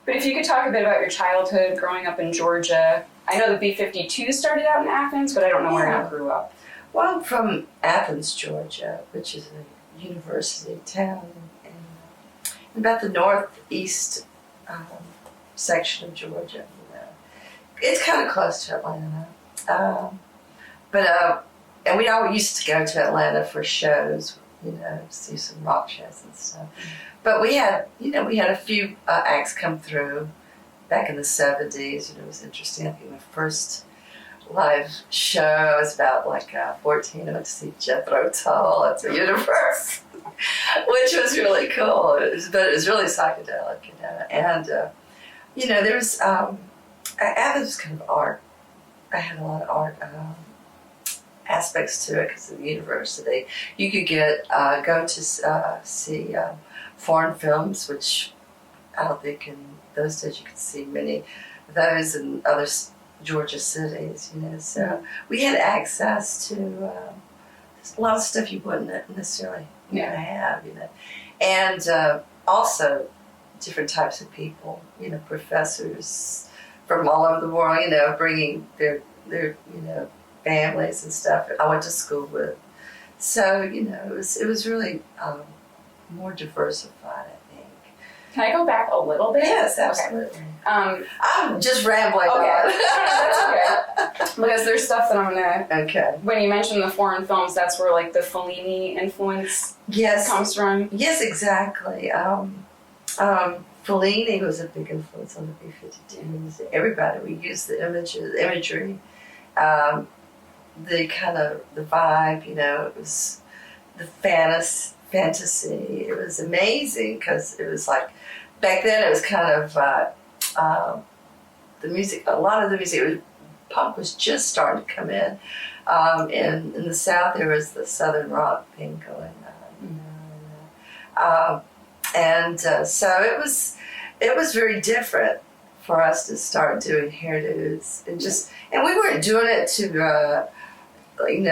But if you could talk a bit about your childhood growing up in Georgia. I know the B-52 started out in Athens, but I don't know where you grew up. Well, I'm from Athens, Georgia, which is a university town in about the northeast section of Georgia. It's kind of close to Atlanta. And we always used to go to Atlanta for shows, see some rock shows and stuff. But we had a few acts come through back in the 70s. It was interesting. I think my first live show, I was about 14. I went to see Jethro Tull at the Universe, which was really cool. But it was really psychedelic, And, there was, Athens was kind of art. I had a lot of art aspects to it because of the university. You could go to see foreign films, which I don't think in those days you could see many of those in other Georgia cities, So we had access to a lot of stuff you wouldn't necessarily have, And also different types of people, professors from all over the world, bringing their families and stuff. I went to school with, so it was really more diversified, I think. Can I go back a little bit? Yes, absolutely. Okay. I'm just rambling on. That's okay. Because there's stuff that I'm gonna. Okay. When you mentioned the foreign films, that's where the Fellini influence comes from. Yes, exactly. Fellini was a big influence on the B-52s. Everybody, we used the imagery, the kind of the vibe. It was the fantasy. It was amazing because it was back then it was kind of the music. A lot of the music, punk was just starting to come in. In the South, there was the Southern rock thing going on. So it was very different for us to start doing hairdos and we weren't doing it to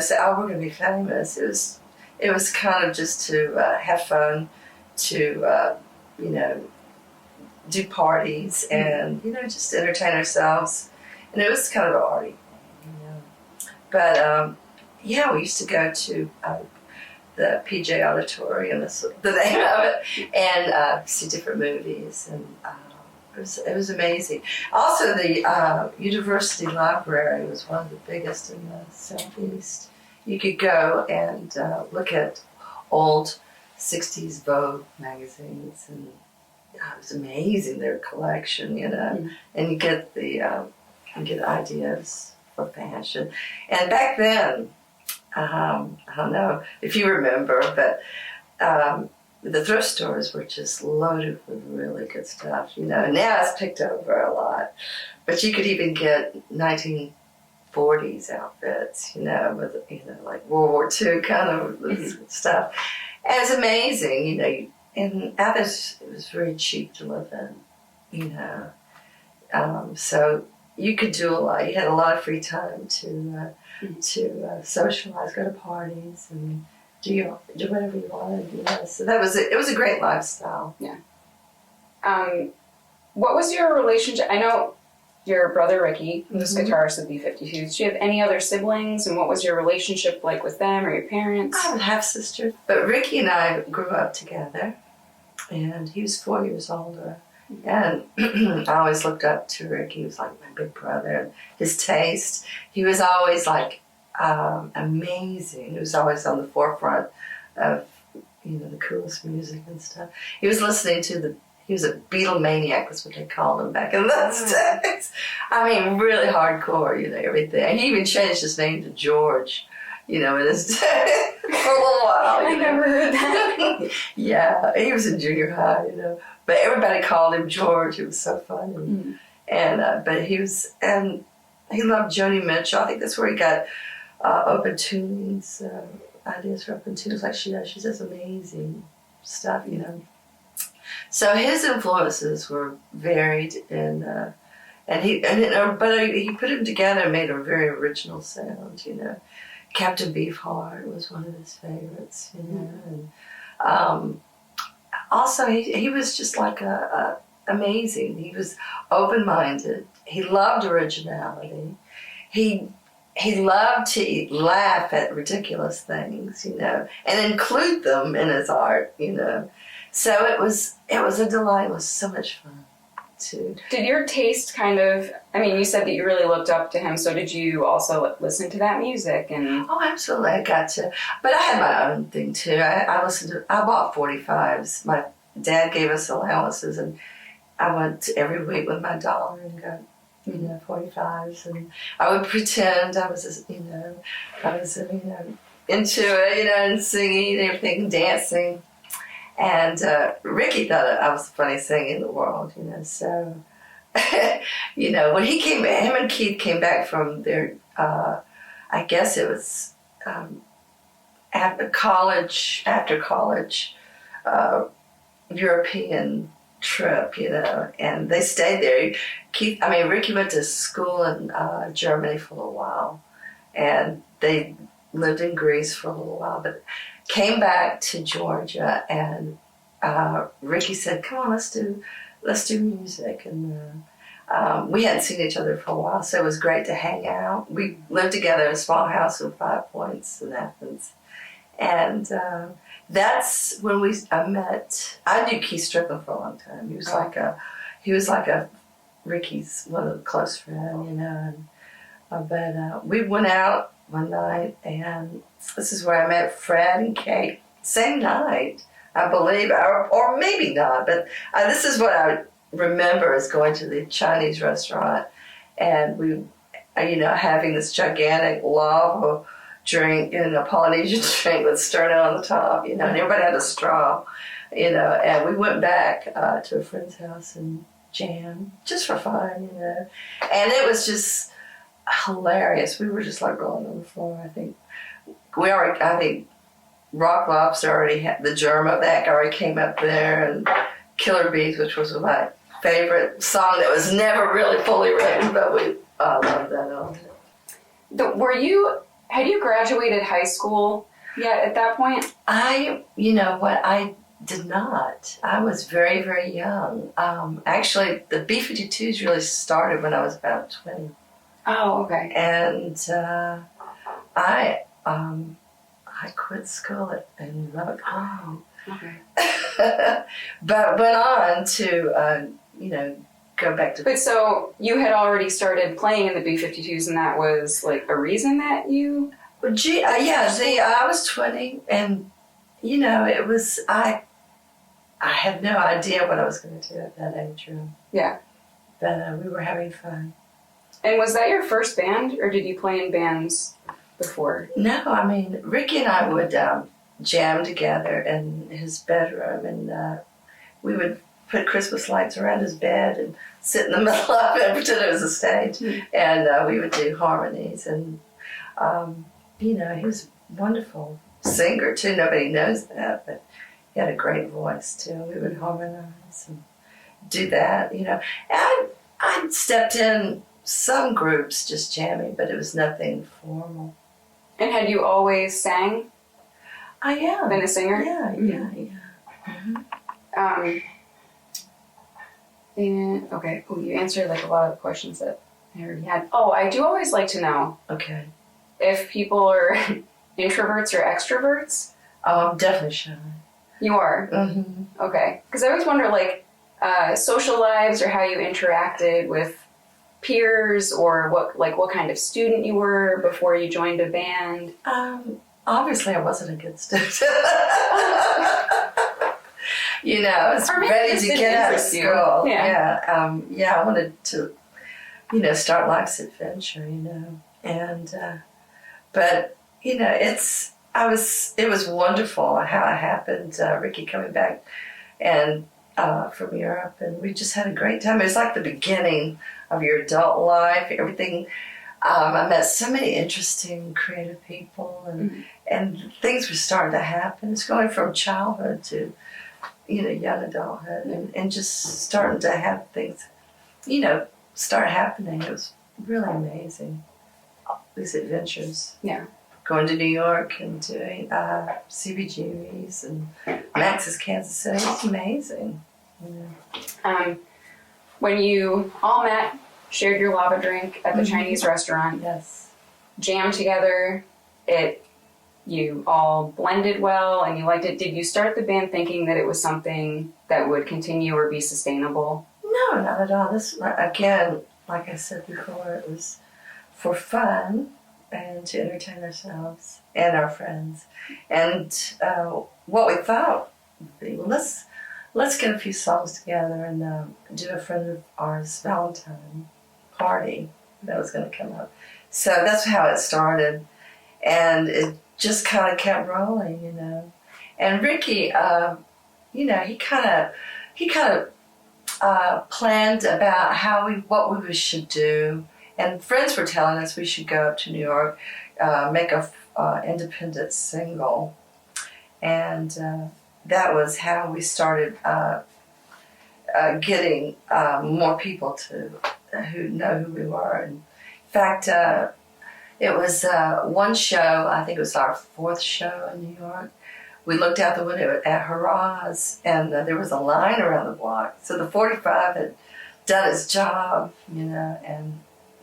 say, oh, we're going to be famous. It was kind of just to have fun, to do parties and just entertain ourselves, and it was kind of an arty thing, But we used to go to the PJ Auditorium, that's the name of it, and see different movies, and it was amazing. Also, the University Library was one of the biggest in the Southeast. You could go and look at old 60s Vogue magazines, and it was amazing, their collection, and you get ideas for fashion. And back then, I don't know if you remember, but the thrift stores were just loaded with really good stuff, Now it's picked over a lot, but you could even get 1940s outfits, with like World War II kind of stuff. And it's amazing, In Athens, it was very cheap to live in, so you could do a lot. You had a lot of free time to socialize, go to parties, and do whatever you wanted. So it was a great lifestyle. Yeah. What was your relationship? I know your brother Ricky was guitarist of B-52. Did you have any other siblings, and what was your relationship like with them or your parents? I have a half-sister, but Ricky and I grew up together, and he was 4 years older. And I always looked up to Ricky. He was like my big brother. His taste, he was always amazing. He was always on the forefront of, the coolest music and stuff. He was listening to he was a Beatlemaniac, was what they called him back in those days. I mean, really hardcore, everything. And he even changed his name to George, in his day for a little while. I never heard that. Yeah, he was in junior high, But everybody called him George. It was so funny. But he loved Joni Mitchell. I think that's where he got open tunings, ideas for open tunings like she does. She does amazing stuff, So his influences were varied, but he put them together and made a very original sound, Captain Beefheart was one of his favorites, and also he was just like a amazing. He was open-minded. He loved originality. He loved to laugh at ridiculous things, and include them in his art, So it was a delight. It was so much fun. Did your taste you said that you really looked up to him, so did you also listen to that music? Oh, absolutely, I got to. But I had my own thing too. I bought 45s. My dad gave us allowances, and I went every week with my dollar and got, 45s, and I would pretend I was, into it, and singing and everything, dancing. And Ricky thought I was the funniest thing in the world, so, when him and Keith came back from their, I guess it was after college, European trip, and they stayed there. Ricky went to school in Germany for a little while, and they lived in Greece for a little while, but came back to Georgia, and Ricky said, "Come on, let's do music." And we hadn't seen each other for a while, so it was great to hang out. We lived together in a small house with 5 Points in Athens, and that's when I met. I knew Keith Strickland for a long time. He was like a Ricky's one of the close friends, but we went out one night, and this is where I met Fred and Kate. Same night, I believe, or maybe not, but this is what I remember is going to the Chinese restaurant, and we, having this gigantic lava drink, a Polynesian drink with sterno on the top, and everybody had a straw, and we went back to a friend's house and jammed just for fun, and it was just hilarious. We were just like rolling on the floor. I think Rock Lobster already had the germ of that already came up there, and Killer Bees, which was my favorite song that was never really fully written, but we loved that on it. Had you graduated high school yet at that point? I did not. I was very, very young. Actually, the B-52s really started when I was about 20. Oh, okay. And I quit school and wrote home. Okay. But went on to, go back to... But so you had already started playing in the B-52s, and that was like a reason that you... I was 20, and, it was... I had no idea what I was going to do at that age. Yeah. But we were having fun. And was that your first band, or did you play in bands before? No, Ricky and I would jam together in his bedroom, and we would put Christmas lights around his bed and sit in the middle of it and pretend it was a stage. Mm-hmm. And we would do harmonies, and, he was a wonderful singer, too. Nobody knows that, but he had a great voice, too. We would harmonize and do that, And I stepped in some groups just jamming, but it was nothing formal. And had you always sang? I am. Been a singer? Yeah, yeah. Mm-hmm. And okay. Oh, you answered like a lot of the questions that I already had. Oh, I do always like to know. Okay. If people are introverts or extroverts. Oh, I'm definitely shy. You are? Mm-hmm. Okay. Because I always wonder, social lives or how you interacted with peers, or what kind of student you were before you joined a band. Obviously I wasn't a good student. I was ready to get out of school. Yeah. I wanted to, start life's adventure, and, but, it was wonderful how it happened, Ricky coming back and from Europe, and we just had a great time. It was like the beginning of your adult life, everything. I met so many interesting, creative people, and things were starting to happen. It's going from childhood to, young adulthood, and just starting to have things, start happening. It was really amazing, these adventures. Yeah. Going to New York and doing CBGBs and Max's Kansas City. It's amazing. when you all met, shared your lava drink at the Chinese restaurant, Yes. jammed together, you all blended well and you liked it. Did you start the band thinking that it was something that would continue or be sustainable? No, not at all. This, again, like I said before, it was for fun and to entertain ourselves and our friends. And what we thought would be, well, let's get a few songs together and do a friend of ours Valentine party that was going to come up. So that's how it started, and it just kind of kept rolling, you know. And Ricky, you know, he kind of planned about what we should do, and friends were telling us we should go up to New York, make a independent single, and that was how we started getting more people who know who we were. And in fact, it was one show, I think it was our 4th show in New York. We looked out the window at Hurrah's, and there was a line around the block. So the 45 had done its job, you know, and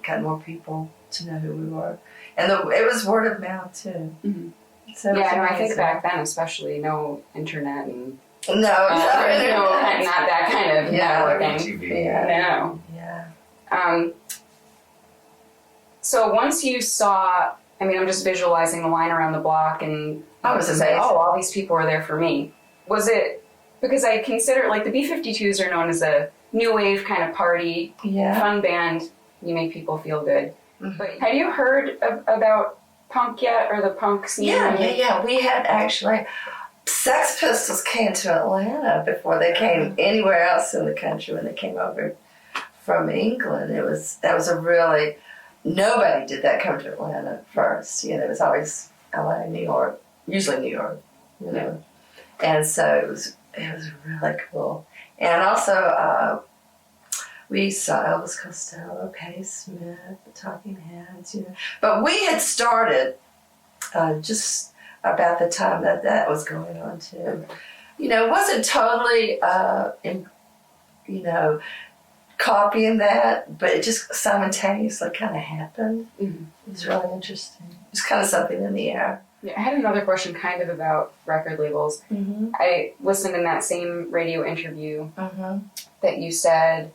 got more people to know who we were. And it was word of mouth, too. Mm-hmm. So yeah, no, I think back then especially, no internet and... No, not that kind of networking. Yeah. No. Yeah. So once you saw, I mean, I'm just visualizing the line around the block, and I was amazed. All these people were there for me. Was it because I consider, like, the B-52s are known as a new wave kind of party, fun band. You make people feel good. Mm-hmm. But had you heard about punk yet, or the punk scene? Yeah. We had actually. Sex Pistols came to Atlanta before they came anywhere else in the country. When they came over from England, that was a really, nobody did that come to Atlanta first. You know, it was always LA, New York, usually New York, you know. And so it was really cool. And also we saw Elvis Costello, Patti Smith, the Talking Heads, you know. But we had started just about the time that was going on too. You know, it wasn't totally, you know, copying that, but it just simultaneously kind of happened. Mm-hmm. It was really interesting. It was kind of something in the air. Yeah, I had another question kind of about record labels. Mm-hmm. I listened in that same radio interview that you said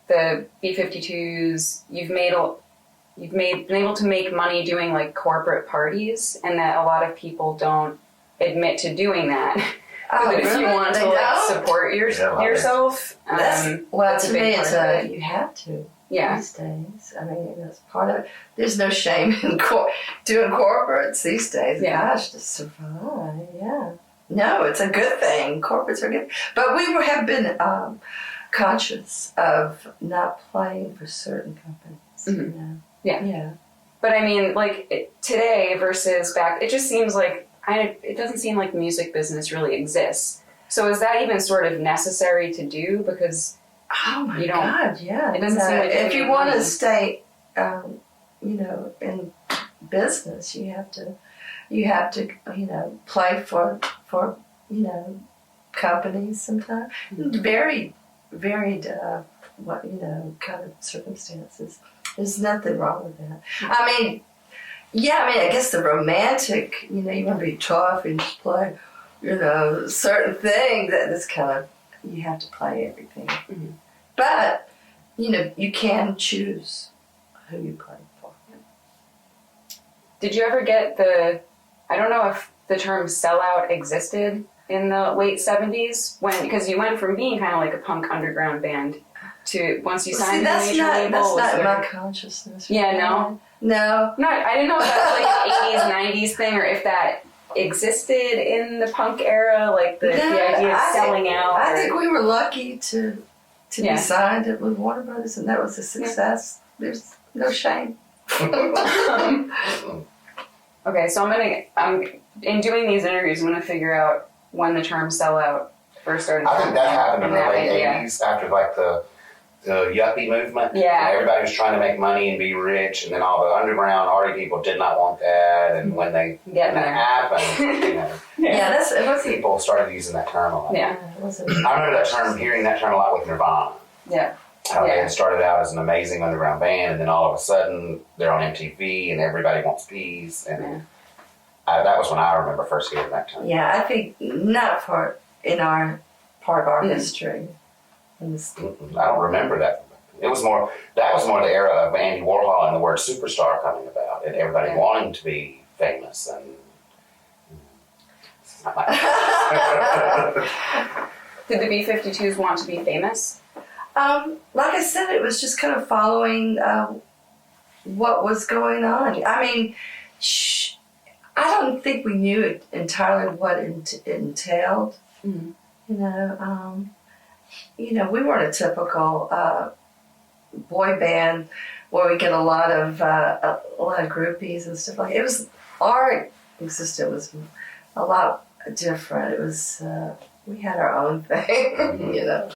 the B-52s, you've been able to make money doing like corporate parties, and that a lot of people don't admit to doing that. But if you want to like support yourself, well, to me, it's you have to Yeah. these days. I mean, that's part of it. There's no shame in doing corporates these days. Yeah. Gosh, to survive, yeah. No, it's a good thing. Corporates are good. But we have been conscious of not playing for certain companies. Mm-hmm. You know? Yeah. Yeah. But I mean, like, today versus back, it just seems like, it doesn't seem like the music business really exists. So is that even sort of necessary to do? Because oh my God, yeah. It doesn't seem like if you want to stay, you know, in business, you have to, you know, play for you know, companies sometimes. Mm-hmm. Very varied, what, you know, kind of circumstances. There's nothing wrong with that. I mean, yeah, I guess the romantic, you know, you want to be tough and just play, you know, certain thing that's kind of, you have to play everything. Mm-hmm. But, you know, you can choose who you play for. Did you ever get I don't know if the term sellout existed in the late 70s, because you went from being kind of like a punk underground band to, once you signed the major label. That's not my consciousness. Yeah, no? No. No, I didn't know if that was like an 80s, 90s thing, or if that existed in the punk era, like the idea of selling out. I think we were lucky to be signed with Warner Brothers, and that was a success. Yeah. There's no shame. Okay, so in doing these interviews, I'm going to figure out when the term sellout first started. I think that happened in the late 80s after like the yuppie movement. Yeah. Everybody was trying to make money and be rich, and then all the underground arty people did not want that, and when that happened, you know, it was people started using that term a lot. Yeah. I remember that term, hearing that term a lot with Nirvana. Yeah. How they had started out as an amazing underground band, and then all of a sudden they're on MTV, and everybody wants peas. And that was when I remember first hearing that term. Yeah, I think not in our part of our history. I don't remember that. That was more the era of Andy Warhol and the word superstar coming about, and everybody wanting to be famous. And did the B-52s want to be famous? Like I said, it was just kind of following what was going on. I mean, I don't think we knew entirely what it entailed. Mm-hmm. We weren't a typical boy band where we get a lot of groupies and stuff like that. It was, our existence was a lot different. It was we had our own thing,